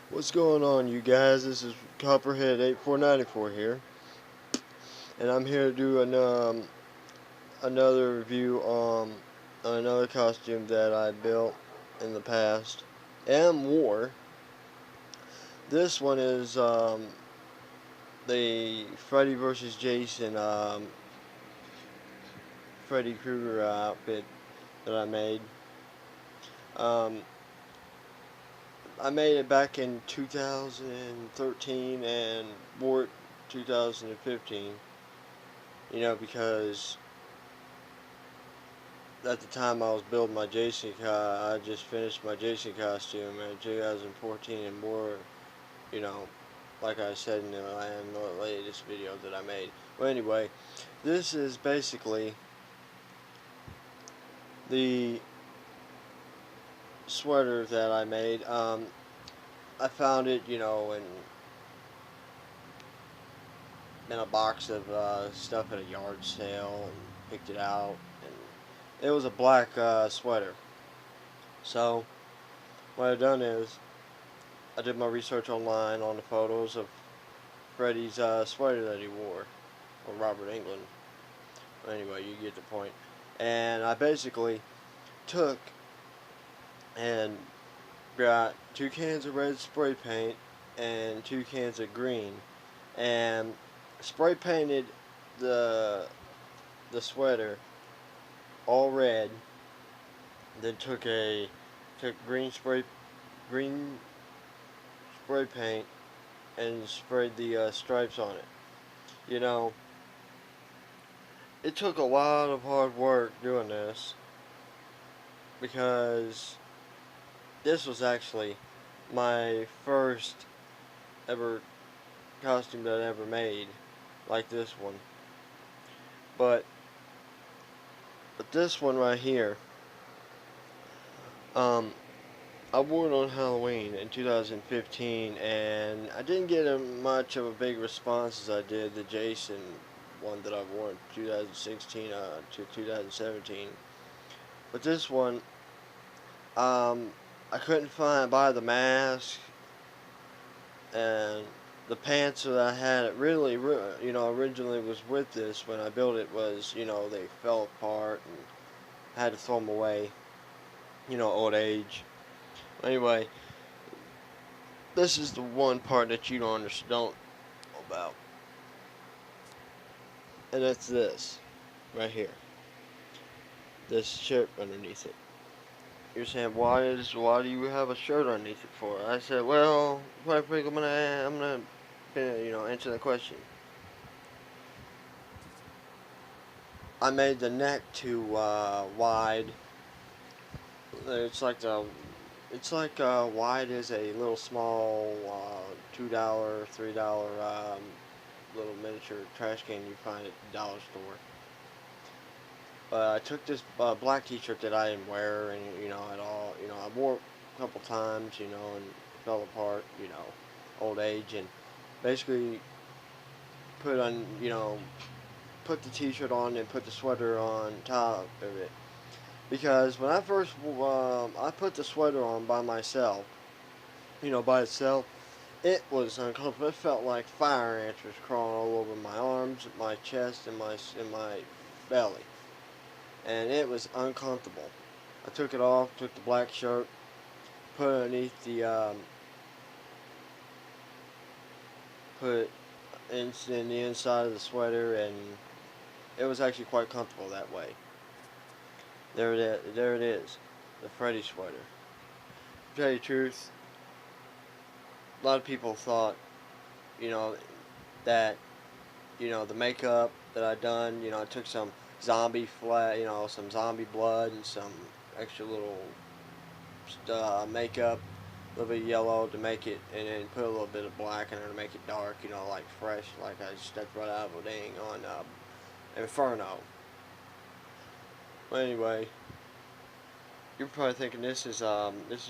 What's going on, you guys? This is Copperhead8494 here, and I'm here to do another review on another costume that I built in the past and wore. This one is the Freddy vs. Jason Freddy Krueger outfit that I made. Um, I made it back in 2013 and wore it 2015. Because at the time I was building my Jason I just finished my Jason costume in 2014 and wore, you know, like I said in the latest video that I made. Well, anyway, this is basically the sweater that I made. I found it, in a box of stuff at a yard sale and picked it out, and it was a black sweater. So what I've done is I did my research online on the photos of Freddy's sweater that he wore, or Robert England. Anyway, you get the point. And I basically took and got 2 cans of red spray paint and 2 cans of green, and spray painted the the sweater all red. Then took green spray paint and sprayed the stripes on it. You know, it took a lot of hard work doing this because this was actually my first ever costume that I ever made like this one. But this one right here, um, I wore it on Halloween in 2015, and I didn't get much of a big response as I did the Jason one that I wore in 2016 to 2017. But this one, I couldn't buy the mask, and the pants that I had. It really, originally was with this when I built it was, they fell apart and I had to throw them away. Old age. Anyway, this is the one part that you don't know about, and that's this right here. This shirt underneath it. You're saying why do you have a shirt underneath it for? I said, well, quite frankly, I'm gonna answer the question. I made the neck too wide. It's like wide as a little small $2, $3 little miniature trash can you find at the dollar store. I took this black T-shirt that I didn't wear, and at all. I wore it a couple times, and it fell apart. Old age, and basically put on, put the T-shirt on and put the sweater on top of it. Because when I first, I put the sweater on by myself, by itself, it was uncomfortable. It felt like fire ants was crawling all over my arms, my chest, and my belly, and it was uncomfortable. I took it off, took the black shirt, put it underneath put in the inside of the sweater, and it was actually quite comfortable that way. There it is, the Freddy sweater. To tell you the truth, a lot of people thought, you know, that, the makeup that I done, I took some zombie some zombie blood and some extra little makeup, a little bit of yellow to make it, and then put a little bit of black in there to make it dark, like fresh, like I stepped right out of a dang on Inferno. But anyway, you're probably thinking this is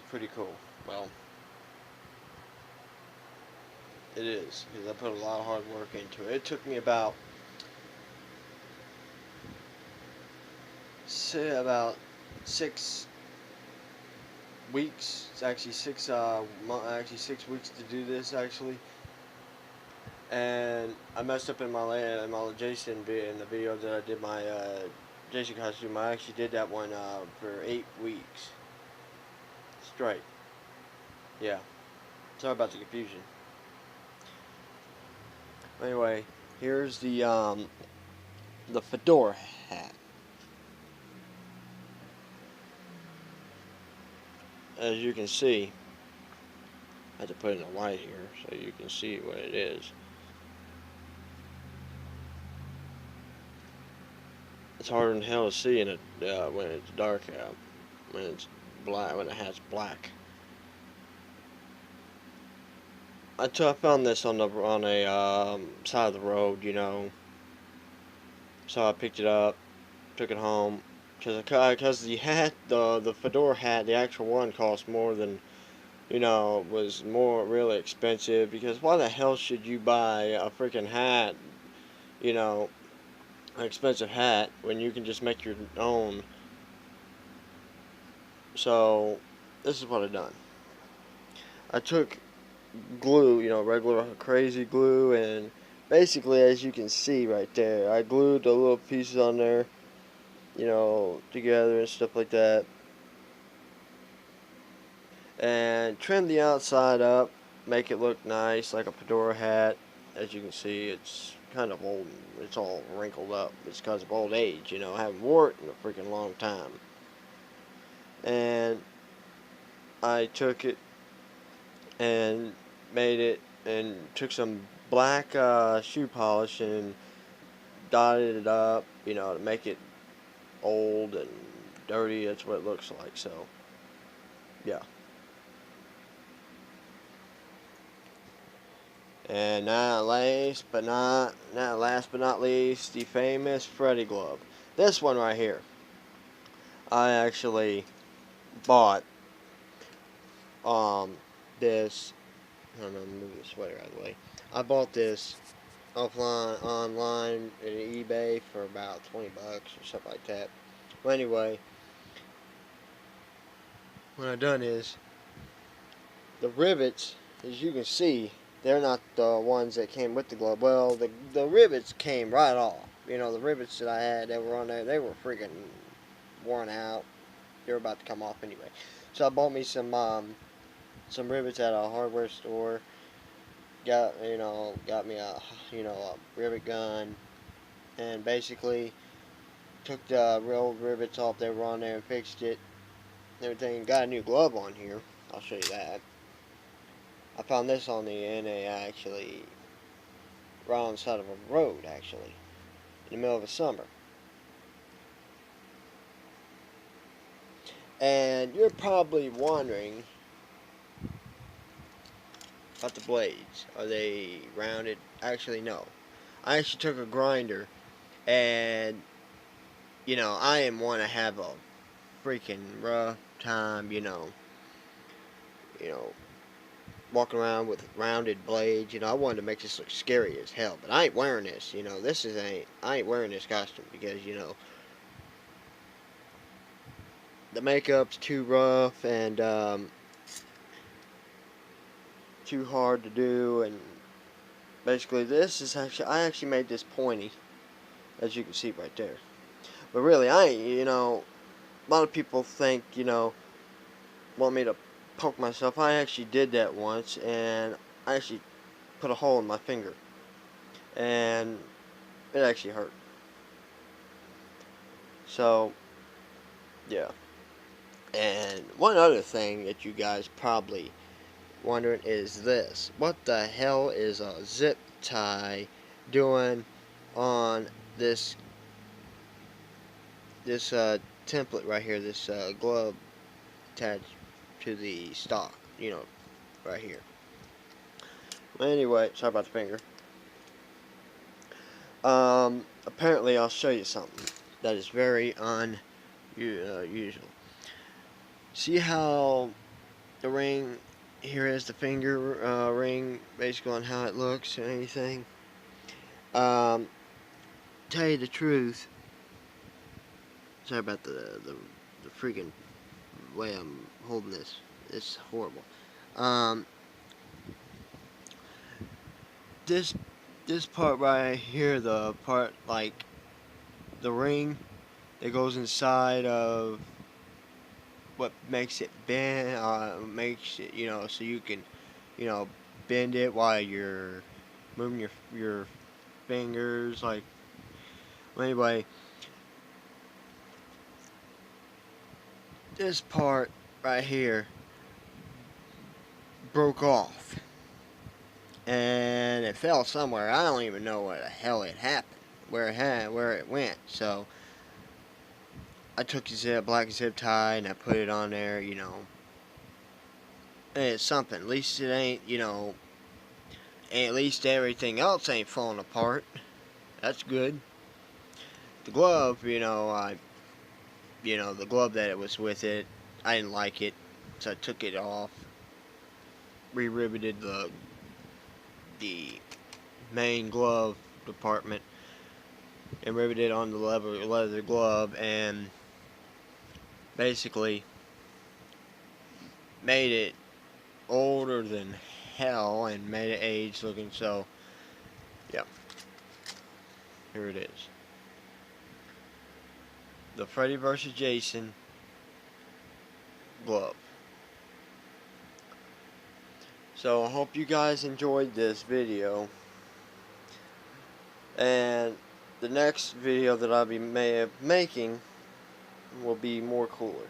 pretty cool. Well, it is, because I put a lot of hard work into it. It took me about six weeks. It's actually actually 6 weeks to do this actually. And I messed up in my Jason in the video that I did my Jason costume. I actually did that one for 8 weeks straight. Yeah. Sorry about the confusion. Anyway, here's the fedora hat. As you can see, I have to put in the light here so you can see what it is. It's harder than hell to see in it when it's dark out. When it's black, when the hat's black. I found this on a side of the road, you know. So I picked it up, took it home, because the hat, the fedora hat, the actual one cost more than, you know, was more really expensive. Because why the hell should you buy a freaking hat, you know, an expensive hat when you can just make your own? So this is what I done. I took glue, you know, regular crazy glue, and basically, as you can see right there, I glued the little pieces on there, you know, together and stuff like that, and trimmed the outside up, make it look nice like a fedora hat. As you can see, it's kind of old, it's all wrinkled up. It's because of old age, you know. I haven't worn it in a freaking long time. And I took it and made it, and took some black shoe polish and dotted it up, you know, to make it old and dirty. That's what it looks like. So yeah. And last but not least, the famous Freddy glove. This one right here, I actually bought this. I don't know, move the sweater out of the way. I bought this online at eBay for about 20 bucks or something like that. Well, anyway, what I done is the rivets, as you can see, they're not the ones that came with the glove. Well, the rivets came right off. You know, the rivets that I had that were on there, they were freaking worn out. They were about to come off anyway. So I bought me some rivets at a hardware store. Got me a rivet gun, and basically took the real rivets off that were on there and fixed it. Everything. Got a new glove on here. I'll show you that. I found this on the actually, right on the side of a road, actually, in the middle of the summer. And you're probably wondering about the blades. Are they rounded? Actually, no. I actually took a grinder, and, you know, I am one to have a freaking rough time, you know, walking around with rounded blades. You know, I wanted to make this look scary as hell, but I ain't wearing this. You know, I ain't wearing this costume because, you know, the makeup's too rough and too hard to do. And basically, I actually made this pointy, as you can see right there. But really, you know, a lot of people think, you know, want me to poke myself. I actually did that once, and I actually put a hole in my finger, and it actually hurt. So yeah. And one other thing that you guys probably wondering is this: what the hell is a zip tie doing on this template right here, this glove attached to the stock, you know, right here? Well, anyway, sorry about the finger. Apparently I'll show you something that is very unusual. See how the ring here is, the finger ring, basically, on how it looks and anything? Tell you the truth, sorry about the freaking way I'm holding this. It's horrible. Um, this part right here, the part like the ring that goes inside of what makes it bend, makes it, so you can, bend it while you're moving your fingers. Like, well, anyway, this part right here broke off, and it fell somewhere. I don't even know where the hell it happened, where it went. So I took a black zip tie and I put it on there, and it's something. At least it ain't, at least everything else ain't falling apart. That's good. The glove, the glove that it was with it, I didn't like it, so I took it off, re-riveted the main glove department, and riveted on the leather glove, and basically made it older than hell and made it age looking. So yeah, here it is, the Freddy vs. Jason glove. So I hope you guys enjoyed this video, and the next video that I'll be making will be more cooler,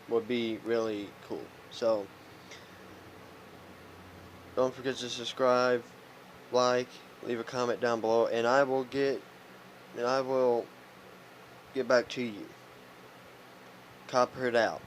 will be really cool. So don't forget to subscribe, like, leave a comment down below, and I will get back to you. Copperhead out.